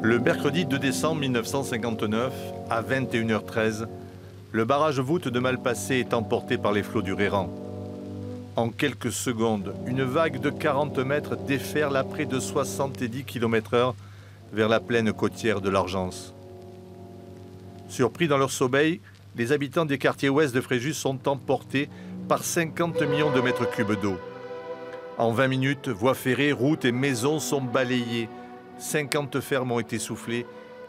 Le mercredi 2 décembre 1959, à 21h13, le barrage voûte de Malpasset est emporté par les flots du Réran. En quelques secondes, une vague de 40 mètres déferle à près de 70 km/h vers la plaine côtière de l'Argence. Surpris dans leur sommeil, les habitants des quartiers ouest de Fréjus sont emportés par 50 millions de mètres cubes d'eau. En 20 minutes, voies ferrées, routes et maisons sont balayées. 50 fermes ont été soufflées,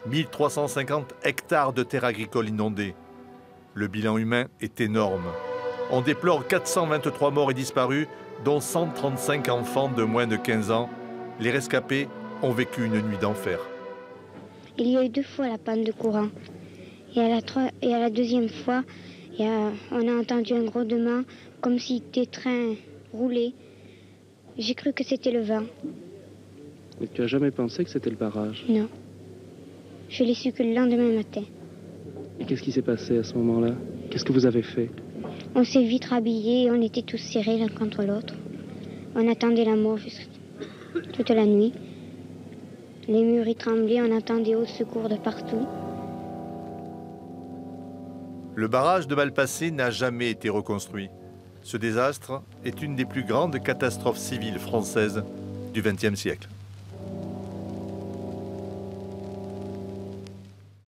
1350 hectares de terres agricoles inondées. Le bilan humain est énorme. On déplore 423 morts et disparus, dont 135 enfants de moins de 15 ans. Les rescapés ont vécu une nuit d'enfer. Il y a eu 2 fois la panne de courant. Et à la deuxième fois, on a entendu un grondement comme si des trains roulaient. J'ai cru que c'était le vent. Mais tu n'as jamais pensé que c'était le barrage? Non. Je l'ai su que le lendemain matin. Et qu'est-ce qui s'est passé à ce moment-là? Qu'est-ce que vous avez fait? On s'est vite rhabillés, on était tous serrés l'un contre l'autre. On attendait la mort toute la nuit. Les murs y tremblaient, on entendait au secours de partout. Le barrage de Malpasset n'a jamais été reconstruit. Ce désastre est une des plus grandes catastrophes civiles françaises du XXe siècle.